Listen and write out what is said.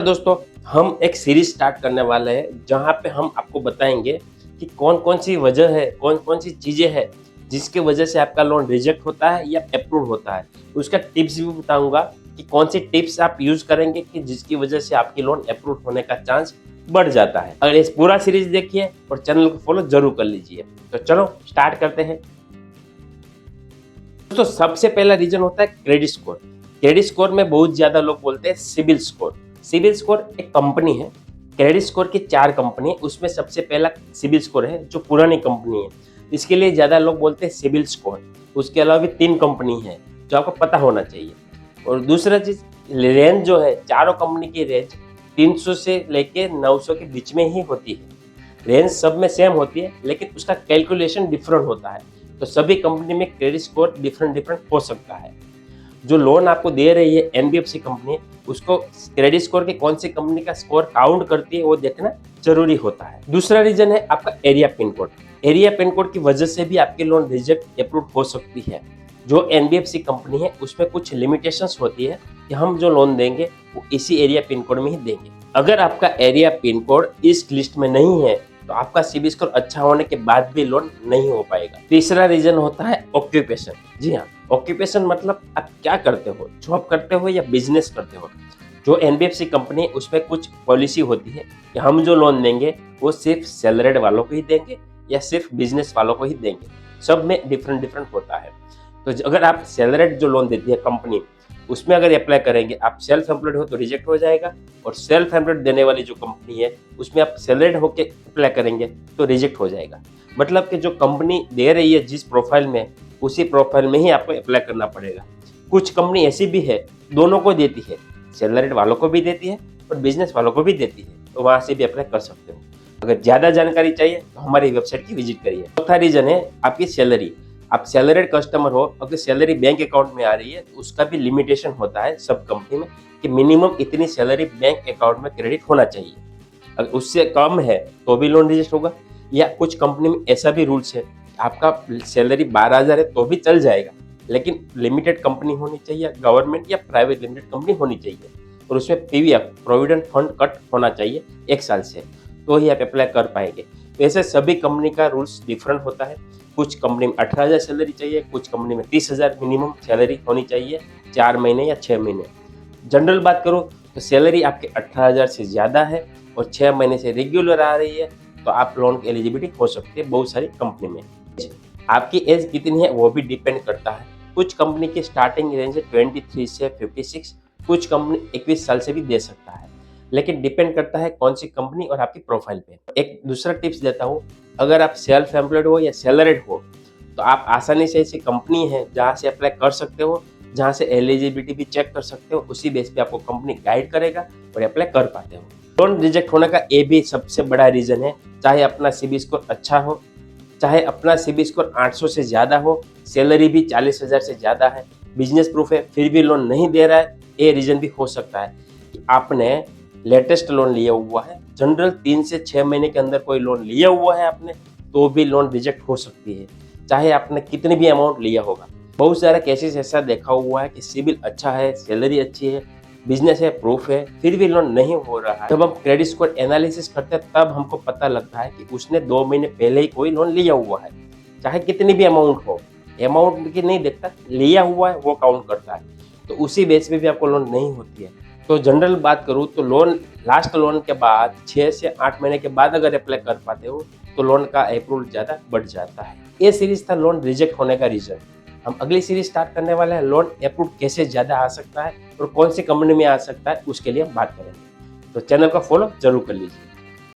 दोस्तों, हम एक सीरीज स्टार्ट करने वाले हैं जहां पे हम आपको बताएंगे कि कौन कौन सी वजह है, कौन कौन सी चीजें हैं जिसकी वजह से आपका लोन रिजेक्ट होता है या अप्रूव होता है। उसका टिप्स भी बताऊंगा कि कौन सी टिप्स आप यूज करेंगे कि जिसकी वजह से आपकी लोन अप्रूव होने का चांस बढ़ जाता है। अगर इस पूरा सीरीज देखिए और चैनल को फॉलो जरूर कर लीजिए। तो चलो स्टार्ट करते हैं। दोस्तों, सबसे पहला रीजन होता है क्रेडिट स्कोर। क्रेडिट स्कोर में बहुत ज्यादा लोग बोलते हैं सिबिल स्कोर। सिबिल स्कोर एक कंपनी है, क्रेडिट स्कोर की 4 कंपनी है, उसमें सबसे पहला सिबिल स्कोर है जो पुरानी कंपनी है, इसके लिए ज्यादा लोग बोलते हैं सिबिल स्कोर। उसके अलावा भी 3 कंपनी है जो आपको पता होना चाहिए। और दूसरा चीज, रेंज जो है, चारों कंपनी की रेंज 300 से लेके 900 के बीच में ही होती है। रेंज सब में सेम होती है लेकिन उसका कैलकुलेशन डिफरेंट होता है। तो सभी कंपनी में क्रेडिट स्कोर डिफरेंट हो सकता है। जो लोन आपको दे रही है एनबीएफसी कंपनी, उसको क्रेडिट स्कोर की कौन सी कंपनी का स्कोर काउंट करती है वो देखना जरूरी होता है। दूसरा रीजन है आपका area pin code. Area pin code की वजह से भी आपकी लोन रिजेक्ट अप्रूव हो सकती है। जो एनबीएफसी कंपनी है उसमें कुछ लिमिटेशंस होती है कि हम जो लोन देंगे वो इसी एरिया पिन कोड में ही देंगे। अगर आपका एरिया पिन कोड इस लिस्ट में नहीं है तो आपका सिबिल स्कोर अच्छा होने के बाद भी लोन नहीं हो पाएगा। तीसरा रीजन होता है ऑक्यूपेशन। जी हाँ, ऑक्यूपेशन मतलब आप क्या करते हो, जॉब करते हो या बिजनेस करते हो। जो एनबीएफसी कंपनी है उसमें कुछ पॉलिसी होती है कि हम जो लोन देंगे वो सिर्फ सैलरीड वालों को ही देंगे या सिर्फ बिजनेस वालों को ही देंगे। सब में डिफरेंट होता है। तो अगर आप सैलरीड जो लोन देती है कंपनी, उसमें अगर अप्लाई करेंगे, आप सेल्फ एम्प्लॉयड हो तो रिजेक्ट हो जाएगा। और सेल्फ एम्प्लॉयड देने वाली जो कंपनी है उसमें आप सैलरीड होके अप्लाई करेंगे तो रिजेक्ट हो जाएगा। मतलब कि जो कंपनी दे रही है जिस प्रोफाइल में, उसी प्रोफाइल में ही आपको अप्लाई करना पड़ेगा। कुछ कंपनी ऐसी भी है दोनों को देती है, सैलरीड वालों को भी देती है और बिजनेस वालों को भी देती है, तो वहां से भी अप्लाई कर सकते हो। अगर ज्यादा जानकारी चाहिए तो हमारी वेबसाइट की विजिट करिए। चौथा रीजन है आपकी सैलरी। आप सैलरीड कस्टमर हो, अगर सैलरी बैंक अकाउंट में आ रही है तो उसका भी लिमिटेशन होता है सब कंपनी में कि मिनिमम इतनी सैलरी बैंक अकाउंट में क्रेडिट होना चाहिए। अगर उससे कम है तो भी लोन रिजेक्ट होगा। या कुछ कंपनी में ऐसा भी रूल्स है, आपका सैलरी 12,000 है तो भी चल जाएगा, लेकिन लिमिटेड कंपनी होनी चाहिए, गवर्नमेंट या प्राइवेट लिमिटेड कंपनी होनी चाहिए, और उसमें पीवीएफ प्रोविडेंट फंड कट होना चाहिए 1 साल से, तो ही आप अप्लाई कर पाएंगे। तो ऐसे सभी कंपनी का रूल्स डिफरेंट होता है। कुछ कंपनी में 18,000 सैलरी चाहिए, कुछ कंपनी में 30,000 मिनिमम सैलरी होनी चाहिए 4 महीने या 6 महीने। जनरल बात करूँ तो सैलरी आपके 18,000 से ज़्यादा है और 6 महीने से रेगुलर आ रही है तो आप लोन की एलिजिबिलिटी हो सकती है बहुत सारी कंपनी में। आपकी एज कितनी है वो भी डिपेंड करता है। कुछ कंपनी की स्टार्टिंग रेंज है 23 से 56, कुछ कंपनी 21 साल से भी दे सकता है, लेकिन डिपेंड करता है कौन सी कंपनी और आपकी प्रोफाइल पे। एक दूसरा टिप्स देता हूँ, अगर आप सेल्फ एम्प्लॉयड हो या सैलरीड हो तो आप आसानी से ऐसी कंपनी है जहाँ से अप्लाई कर सकते हो, जहाँ से एलिजिबिलिटी भी चेक कर सकते हो, उसी बेस पे आपको कंपनी गाइड करेगा और अप्लाई कर पाते हो। लोन रिजेक्ट होने का ये भी सबसे बड़ा रीजन है, चाहे अपना सिबिल स्कोर अच्छा हो, चाहे अपना सिबिल स्कोर 800 से ज़्यादा हो, सैलरी भी 40,000 से ज़्यादा है, बिजनेस प्रूफ है फिर भी लोन नहीं दे रहा है, ये रीजन भी हो सकता है कि आपने लेटेस्ट लोन लिया हुआ है। जनरल 3 से 6 महीने के अंदर कोई लोन लिया हुआ है आपने तो भी लोन रिजेक्ट हो सकती है, चाहे आपने कितनी भी अमाउंट लिया होगा। बहुत सारे केसेस ऐसा देखा हुआ है कि सिबिल अच्छा है, सैलरी अच्छी है, बिजनेस है, प्रूफ है, फिर भी लोन नहीं हो रहा है। जब हम क्रेडिट स्कोर एनालिसिस करते हैं तब हमको पता लगता है कि उसने 2 महीने पहले ही कोई लोन लिया हुआ है, चाहे कितनी भी अमाउंट हो। अमाउंट की नहीं देखता, लिया हुआ है वो काउंट करता है, तो उसी बेस पे भी आपको लोन नहीं होती है। तो जनरल बात करूँ तो लोन लास्ट लोन के बाद 6 से 8 महीने के बाद अगर अप्लाई कर पाते हो तो लोन का अप्रूवल ज़्यादा बढ़ जाता है। ये सीरीज था लोन रिजेक्ट होने का रीजन। हम अगली सीरीज स्टार्ट करने वाले हैं, लोन अप्रूव कैसे ज़्यादा आ सकता है और कौन सी कंपनी में आ सकता है, उसके लिए हम बात करेंगे। तो चैनल को फॉलो जरूर कर लीजिए।